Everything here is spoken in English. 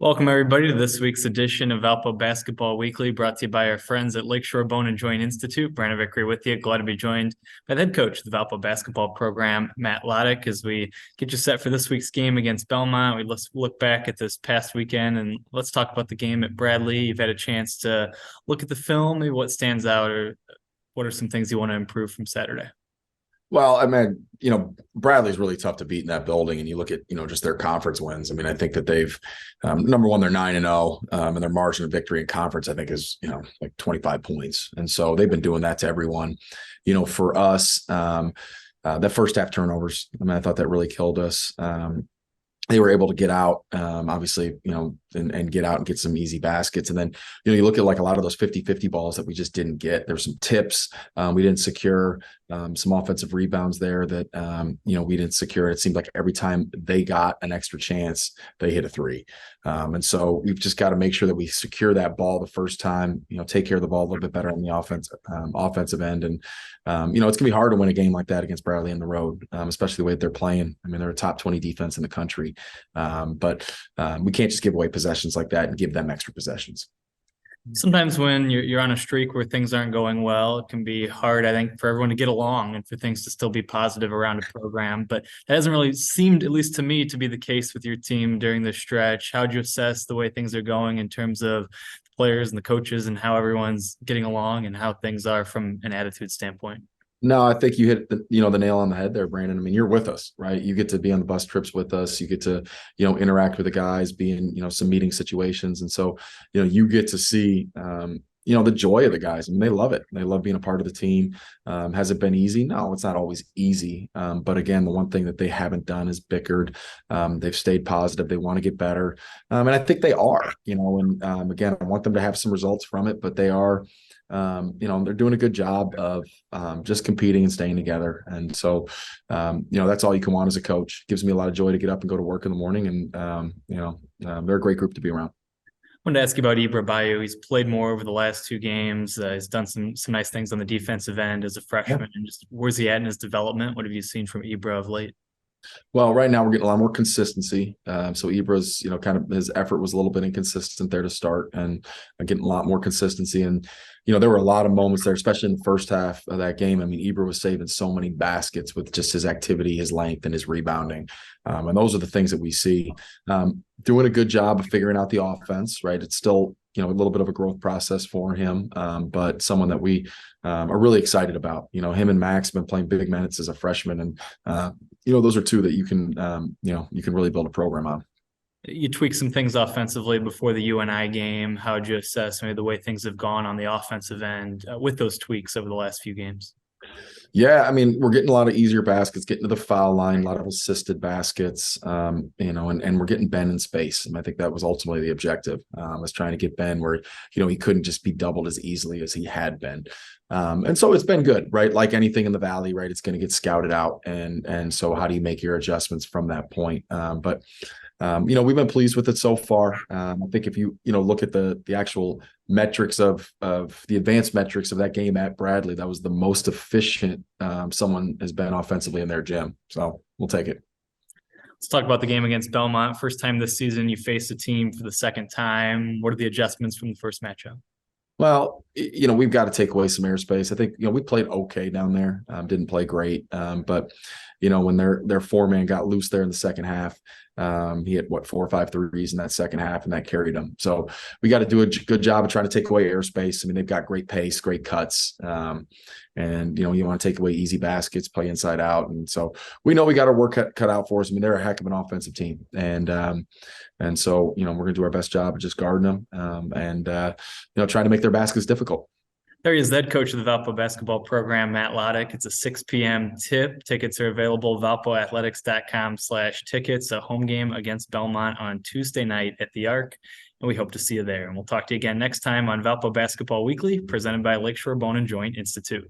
Welcome, everybody, to this week's edition of Valpo Basketball Weekly, brought to you by our friends at Lakeshore Bone and Joint Institute. Brandon Vickery with you. Glad to be joined by the head coach of the Valpo basketball program, Matt Loddick, as we get you set for this week's game against Belmont. Let's look back at this past weekend and let's talk about the game at Bradley. You've had a chance to look at the film, maybe what stands out, or what are some things you want to improve from Saturday? Well, I mean, Bradley's really tough to beat in that building. And you look at, just their conference wins. I mean, I think that they've, number one, they're 9-0, and their margin of victory in conference, I think, is, like 25 points. And so they've been doing that to everyone. For us, the first half turnovers, I mean, I thought that really killed us. They were able to get out, obviously, and get out and get some easy baskets. And then, you look at like a lot of those 50-50 balls that we just didn't get. There's some tips we didn't secure, some offensive rebounds there that, we didn't secure. It seemed like every time they got an extra chance, they hit a three. And so we've just got to make sure that we secure that ball the first time, take care of the ball a little bit better on the offensive end. And, it's going to be hard to win a game like that against Bradley on the road, especially the way that they're playing. I mean, they're a top 20 defense in the country. But we can't just give away possessions like that and give them extra possessions. Sometimes when you're on a streak where things aren't going well, it can be hard, I think, for everyone to get along and for things to still be positive around a program. But that hasn't really seemed, at least to me, to be the case with your team during this stretch. How'd you assess the way things are going in terms of the players and the coaches and how everyone's getting along and how things are from an attitude standpoint? No, I think you hit the nail on the head there, Brandon. I mean, you're with us, right? You get to be on the bus trips with us. You get to, interact with the guys, be in, some meeting situations. And so, you get to see, the joy of the guys. I mean, they love it. They love being a part of the team. Has it been easy? No, it's not always easy. But again, the one thing that they haven't done is bickered. They've stayed positive. They want to get better. And I think they are, and again, I want them to have some results from it, but they are, they're doing a good job of just competing and staying together. And so, that's all you can want as a coach. It gives me a lot of joy to get up and go to work in the morning. And, they're a great group to be around. I wanted to ask you about Ibra Bayo. He's played more over the last two games. He's done some nice things on the defensive end as a freshman. Yeah. And just where's he at in his development? What have you seen from Ibra of late? Well, right now we're getting a lot more consistency. So Ibra's, kind of his effort was a little bit inconsistent there to start, and getting a lot more consistency. And, there were a lot of moments there, especially in the first half of that game. I mean, Ibra was saving so many baskets with just his activity, his length, and his rebounding. And those are the things that we see. Doing a good job of figuring out the offense, right? It's still, a little bit of a growth process for him, but someone that we are really excited about. Him and Max have been playing big minutes as a freshman, and those are two that you can really build a program on. You tweaked some things offensively before the UNI game. How would you assess maybe the way things have gone on the offensive end with those tweaks over the last few games? Yeah, I mean, we're getting a lot of easier baskets, getting to the foul line, a lot of assisted baskets, and we're getting Ben in space. And I think that was ultimately the objective, was trying to get Ben where, he couldn't just be doubled as easily as he had been. And so it's been good, right? Like anything in the Valley, right? It's going to get scouted out. And so how do you make your adjustments from that point? But we've been pleased with it so far. I think if you look at the actual metrics of the advanced metrics of that game at Bradley, that was the most efficient someone has been offensively in their gym. So we'll take it. Let's talk about the game against Belmont. First time this season you faced a team for the second time. What are the adjustments from the first matchup? Well, we've got to take away some airspace. I think, we played okay down there. Didn't play great. But, when their four-man got loose there in the second half, he had 4 or 5 threes in that second half, and that carried him. So we got to do a good job of trying to take away airspace. I mean, they've got great pace, great cuts. And, you want to take away easy baskets, play inside out. And so we know we got our work cut out for us. I mean, they're a heck of an offensive team. And so, we're going to do our best job of just guarding them and trying to make their baskets difficult. There he is, the head coach of the Valpo basketball program, Matt Loddick. It's a 6 p.m. tip. Tickets are available, valpoathletics.com/tickets, a home game against Belmont on Tuesday night at the Arc. And we hope to see you there. And we'll talk to you again next time on Valpo Basketball Weekly, presented by Lakeshore Bone and Joint Institute.